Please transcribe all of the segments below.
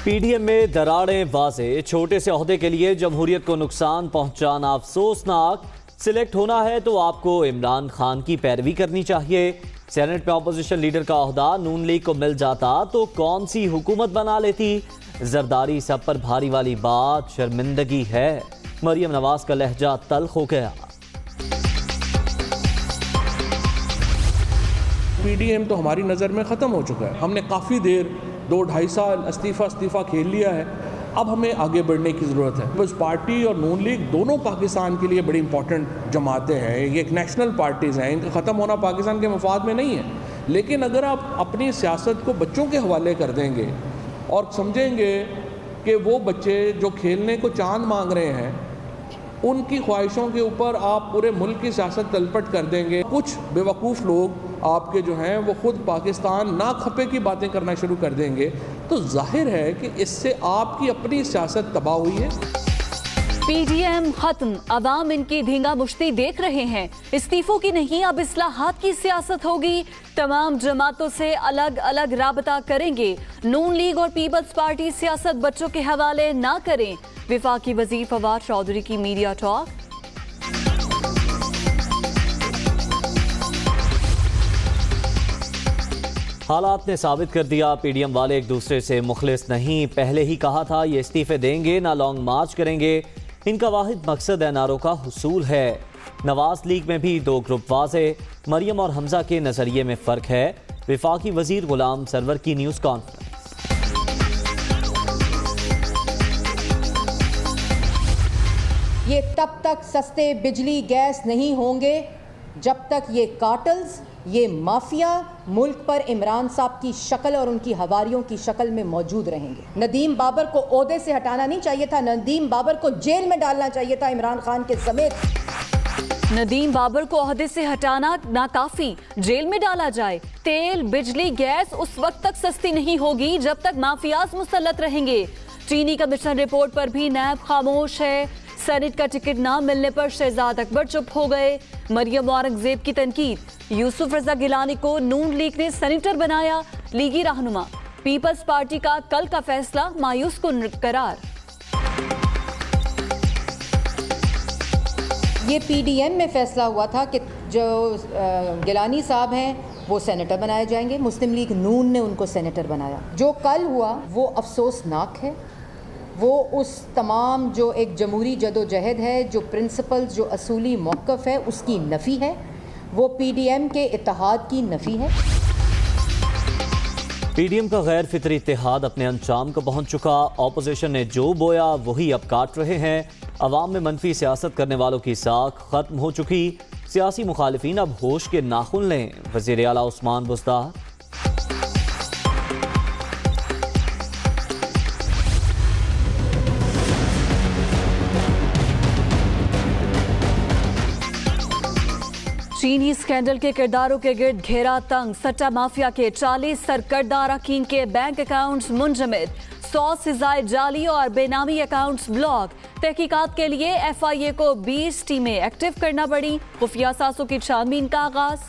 PDM में दरारें वाज़े, छोटे से ओहदे के लिए जमहूरियत को नुकसान पहुंचाना अफसोसनाक। सिलेक्ट होना है तो आपको इमरान खान की पैरवी करनी चाहिए। सेनेट में अपोजिशन लीडर का ओहदा नून लीग को मिल जाता तो कौन सी हुकूमत बना लेती। जरदारी सब पर भारी वाली बात शर्मिंदगी है। मरियम नवाज का लहजा तल्ख हो गया। पीडीएम तो हमारी नज़र में ख़त्म हो चुका है। हमने काफ़ी देर 2-2.5 साल इस्तीफ़ा खेल लिया है। अब हमें आगे बढ़ने की ज़रूरत है। बस पार्टी और नून लीग दोनों पाकिस्तान के लिए बड़ी इंपॉर्टेंट जमातें हैं। ये एक नेशनल पार्टीज़ हैं। इनका ख़त्म होना पाकिस्तान के मफाद में नहीं है। लेकिन अगर आप अपनी सियासत को बच्चों के हवाले कर देंगे और समझेंगे कि वो बच्चे जो खेलने को चांद मांग रहे हैं उनकी ख्वाहिशों के ऊपर आप पूरे मुल्क की सियासत तलपट कर देंगे, कुछ बेवकूफ़ लोग आपके जो हैं वो खुद पाकिस्तान ना खपे की बातें करना शुरू कर देंगे, तो जाहिर है कि इससे आपकी अपनी सियासत तबाह हुई है। पीडीएम खत्म, अवाम इनकी धींगा मुश्ती देख रहे हैं। इस्तीफों की नहीं, अब इस्लाहात की सियासत होगी। तमाम जमातों से अलग अलग राबता करेंगे। नून लीग और पीपल्स पार्टी सियासत बच्चों के हवाले ना करें। विफाकी वजीर फवाद चौधरी की मीडिया टॉक। हालात ने साबित कर दिया पीडीएम वाले एक दूसरे से मुखलिस नहीं। पहले ही कहा था ये इस्तीफे देंगे ना लॉन्ग मार्च करेंगे। इनका वाहिद मकसद एनआरओ का हुसूल है। नवाज लीग में भी दो ग्रुप वाजे, मरियम और हमजा के नजरिए में फर्क है। विफाकी वजीर गुलाम सरवर की न्यूज कॉन्फ्रेंस। ये तब तक सस्ते बिजली गैस नहीं होंगे जब तक ये कार्टल्स, ये माफिया मुल्क पर इमरान साहब की शक्ल और उनकी हवारियों की शक्ल में मौजूद रहेंगे। नदीम बाबर को ओहदे से हटाना नहीं चाहिए था, नदीम बाबर को जेल में डालना चाहिए था इमरान खान के समेत। नदीम बाबर को ओहदे से हटाना नाकाफी, जेल में डाला जाए। तेल, बिजली, गैस उस वक्त तक सस्ती नहीं होगी जब तक माफियाज मुसल्लत रहेंगे। चीनी कमीशन रिपोर्ट पर भी नैब खामोश है। सेनेट का टिकट ना मिलने पर शहजाद अकबर चुप हो गए। मरियम औरंगजेब की तनकीद, यूसुफ रजा गिलानी को नून लीग ने सेनेटर बनाया। लीगी रहनुमा, पीपल्स पार्टी का कल का फैसला मायूस कुन करार। ये पीडीएम में फैसला हुआ था कि जो गिलानी साहब हैं वो सेनेटर बनाए जाएंगे। मुस्लिम लीग नून ने उनको सेनेटर बनाया। जो कल हुआ वो अफसोसनाक है। वो उस तमाम जो एक जमहूरी जदोजहद है, जो प्रिंसिपल्स, जो असूली मौक़िफ़ है, उसकी नफ़ी है। वो पीडीएम के इत्तेहाद की नफ़ी है। पीडीएम का गैर फितरी इत्तेहाद अपने अंजाम को पहुंच चुका। ऑपोजिशन ने जो बोया वही अब काट रहे हैं। अवाम में मनफी सियासत करने वालों की साख खत्म हो चुकी। सियासी मुखालिफिन अब होश के नाखुन लें। वज़ीर आला उस्मान बुज़दार। चीनी स्कैंडल के किरदारों के गिर्द घेरा तंग। सट्टा माफिया के 40 सरकर्दा अरकान के बैंक अकाउंट्स मुंजमद। 100 से ज़ायद जाली और बेनामी अकाउंट्स ब्लॉक। तहकीकात के लिए FIA को 20 टीमें एक्टिव करना पड़ी। खुफिया सासों की छानबीन का आगाज।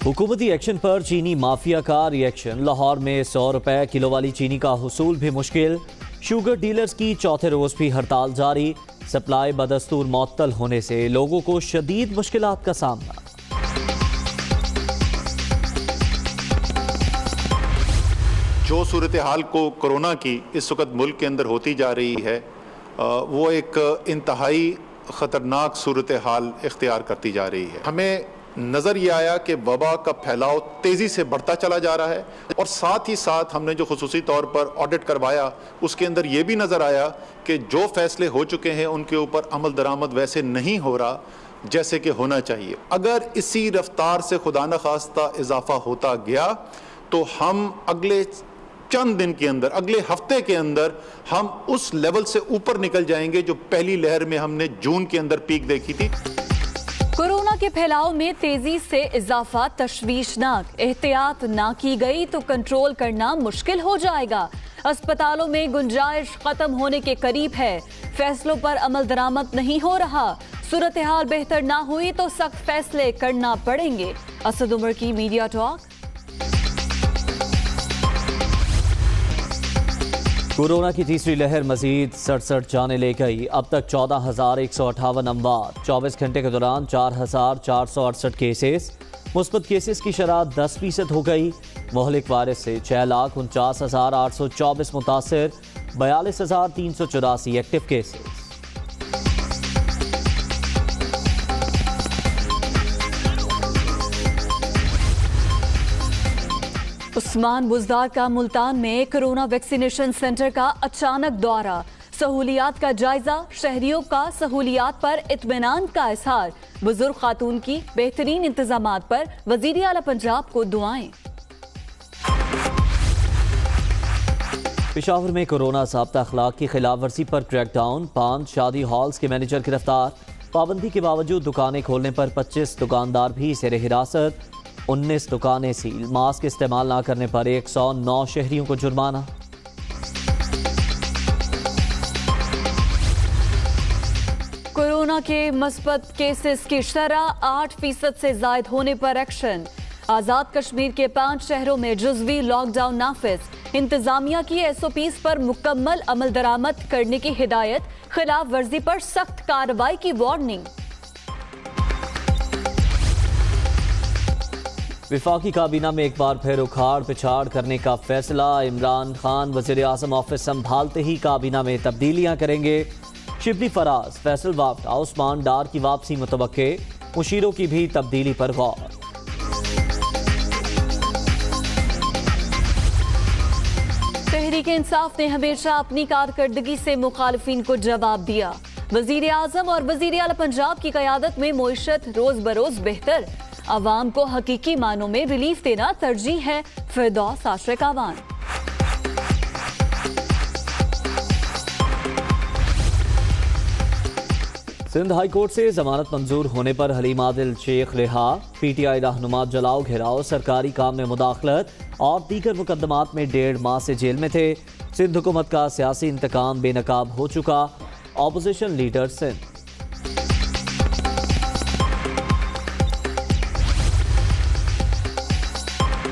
हुकूमती एक्शन पर चीनी माफिया का रिएक्शन। लाहौर में 100 रुपए किलो वाली चीनी का हुसूल भी मुश्किल। शुगर डीलर्स की चौथे रोज भी हड़ताल जारी। सप्लाई बदस्तूर मअतल होने से लोगों को शदीद मुश्किलात का सामना। जो सूरत हाल को कोरोना की इस वक्त मुल्क के अंदर होती जा रही है वो एक इंतहाई ख़तरनाक सूरत हाल इख्तियार करती जा रही है। हमें नज़र ये आया कि वबा का फैलाव तेज़ी से बढ़ता चला जा रहा है और साथ ही साथ हमने जो खुसूसी तौर पर ऑडिट करवाया उसके अंदर ये भी नज़र आया कि जो फैसले हो चुके हैं उनके ऊपर अमल दरामद वैसे नहीं हो रहा जैसे कि होना चाहिए। अगर इसी रफ्तार से खुदा न खास्ता इजाफा होता गया तो हम अगले चंद दिन के अंदर, अगले हफ्ते के अंदर हम उस लेवल से ऊपर निकल जाएंगे जो पहली लहर में हमने जून के अंदर पीक देखी थी। कोरोना के फैलाव में तेजी से इजाफा तशवीशनाक। एहतियात ना की गई तो कंट्रोल करना मुश्किल हो जाएगा। अस्पतालों में गुंजाइश खत्म होने के करीब है। फैसलों पर अमल दरामद नहीं हो रहा। सूरत हाल बेहतर ना हुई तो सख्त फैसले करना पड़ेंगे। असद उमर की मीडिया टॉक। कोरोना की तीसरी लहर मजीद 67 जाने ले गई। अब तक 14,158 अमवात, 24 घंटे के दौरान 4,468 केसेस। मुस्बत केसेस की शरह 10% हो गई। मोहलिक वायरस से 6,49,824 मुतासिर, 42,384 एक्टिव केसेस। उस्मान बुज़दार का मुल्तान में कोरोना वैक्सीनेशन सेंटर का अचानक दौरा, सहूलियात का जायजा, शहरियों का सहूलियात पर इत्मीनान का इजहार। बुजुर्ग खातून की बेहतरीन इंतजामात पर वजीर आला पंजाब को दुआएं। पेशावर में कोरोना ज़ाब्ता अखलाक की खिलाफ वर्जी पर क्रैकडाउन, 5 शादी हॉल्स के मैनेजर गिरफ्तार। पाबंदी के बावजूद दुकानें खोलने पर 25 दुकानदार भी ज़ेर हिरासत, 19 दुकानें सील। मास्क इस्तेमाल न करने पर 109 शहरियों को जुर्माना। कोरोना के मस्बत केसेस की शरह 8% से जायद होने पर एक्शन। आज़ाद कश्मीर के 5 शहरों में जुज़वी लॉकडाउन नाफिज। इंतजामिया की SOPs पर मुकम्मल अमल दरामद करने की हिदायत, खिलाफ वर्जी पर सख्त कार्रवाई की वार्निंग। विफाकी काबीना में एक बार फिर उखाड़ पिछाड़ करने का फैसला। इमरान खान वज़ीर आज़म ऑफिस संभालते ही काबीना में तब्दीलियां करेंगे। शिबली फराज, फैसल वाफ्ट, आउस्मान डार की वापसी मुतवक्के। मुशीरों की भी तब्दीली पर गौर। तहरीक इंसाफ ने हमेशा अपनी कारकर्दगी से मुखालिफिन को जवाब दिया। वजीर आज़म और वजीर आला पंजाब की क़यादत में मईशत रोज बरोज बेहतर। अवाम को हकीकी मानों में रिलीफ देना तरजीह है। फिरदौस आशरक आवान। सिंध हाई कोर्ट से जमानत मंजूर होने पर हलीम आदिल शेख रिहा। PTI रहनुमा जलाओ घेराव, सरकारी काम में मुदाखलत और दीगर मुकदमात में 1.5 माह से जेल में थे। सिंध हुकूमत का सियासी इंतकाम बेनकाब हो चुका। Opposition leader Sindh.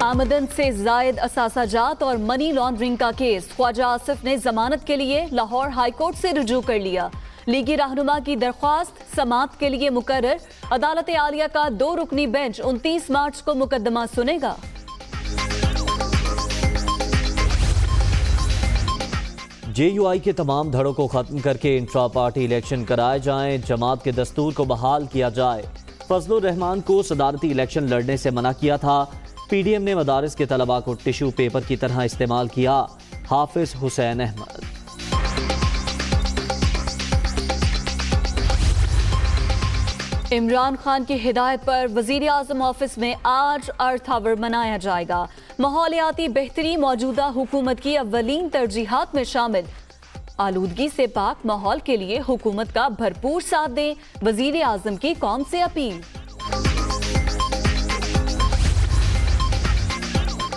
आमदन से जायद असासाजात और मनी लॉन्ड्रिंग का केस ख्वाजा आसिफ ने जमानत के लिए लाहौर हाई कोर्ट से रुजू कर लिया। लीगी रहनुमा की दरख्वास्त समाअत के लिए मुकर्रर। अदालत आलिया का 2 रुकनी बेंच 29 मार्च को मुकदमा सुनेगा। JUI के तमाम धड़ों को खत्म करके इंट्रा पार्टी इलेक्शन कराए जाएं। जमात के दस्तूर को बहाल किया जाए। फजलुर रहमान को सदारती इलेक्शन लड़ने से मना किया था। PDM ने मदारिस के तलबा को टिश्यू पेपर की तरह इस्तेमाल किया। हाफिज हुसैन अहमद। इमरान खान की हिदायत पर वजीर आज़म ऑफिस में आज अर्थ आवर मनाया जाएगा। माहौलियाती बेहतरी मौजूदा हुकूमत की अव्वलीन तरजीहात में शामिल। आलूदगी से पाक माहौल के लिए हुकूमत का भरपूर साथ दें, वजीर आज़म की कौम से अपील।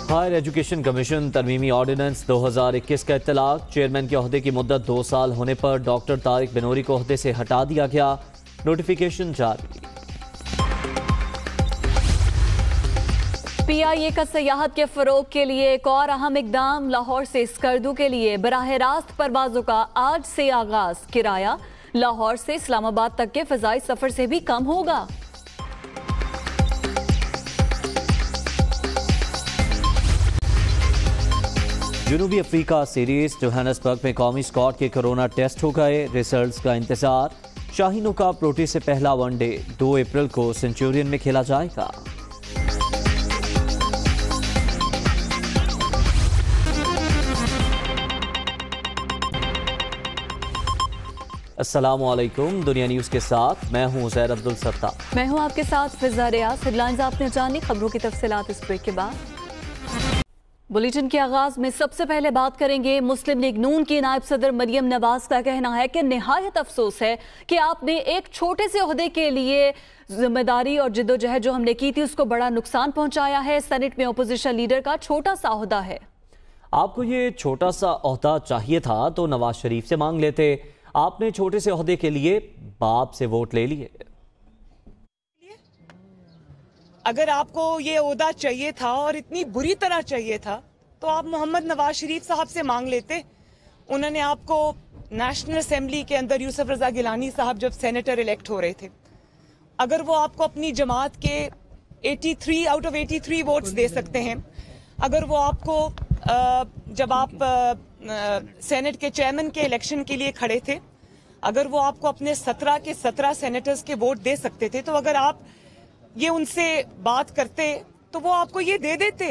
हायर एजुकेशन कमीशन तरमीमी ऑर्डिनेंस 2021 का इत्तलाक। चेयरमैन के ओहदे की मुद्दत 2 साल होने पर डॉक्टर तारिक बिनोरी को ओहदे से हटा दिया गया। नोटिफिकेशन जारी। PIA का सयाहत के फरोग के लिए एक और अहम इकदाम। लाहौर से स्कर्दू के लिए बराह रास्त परवाजों का आज से आगाज। किराया लाहौर से इस्लामाबाद तक के फ़ज़ाई सफर से भी कम होगा। जनूबी अफ्रीका सीरीज जोहान्सबर्ग में कौमी स्क्वाड के कोरोना टेस्ट हो गए। रिजल्ट्स का इंतजार। शाहीनों का प्रोटी से पहला वनडे 2 अप्रैल को सेंचुरियन में खेला जाएगा। अस्सलामुअलैकुम। दुनिया न्यूज के साथ मैं हूं उज़ैर अब्दुल सत्तार। मैं हूं आपके साथ फिजा रियाज। हेडलाइंस आपने जानी, खबरों की तफसीलात इस ब्रेक के बाद। बुलेटिन के आगाज में सबसे पहले बात करेंगे मुस्लिम लीग नून की नायब सदर मरियम नवाज का कहना है कि निहायत अफसोस है कि आपने एक छोटे से ओहदे के लिए जिम्मेदारी और जिद्दोजहद जो हमने की थी उसको बड़ा नुकसान पहुंचाया है। सेनेट में अपोजिशन लीडर का छोटा सा ओहदा है। आपको ये छोटा सा ओहदा चाहिए था तो नवाज शरीफ से मांग लेते। आपने छोटे से ओहदे के लिए बाप से वोट ले लिए। अगर आपको ये ओहदा चाहिए था और इतनी बुरी तरह चाहिए था तो आप मोहम्मद नवाज शरीफ साहब से मांग लेते। उन्होंने आपको नेशनल असेंबली के अंदर यूसुफ रजा गिलानी साहब जब सेनेटर इलेक्ट हो रहे थे, अगर वो आपको अपनी जमात के 83 आउट ऑफ 83 वोट्स दे सकते हैं, अगर वो आपको जब आप सेनेट के चेयरमैन के इलेक्शन के लिए खड़े थे, अगर वो आपको अपने 17 के 17 सेनेटर्स के वोट दे सकते थे, तो अगर आप ये उनसे बात करते तो वो आपको ये दे देते।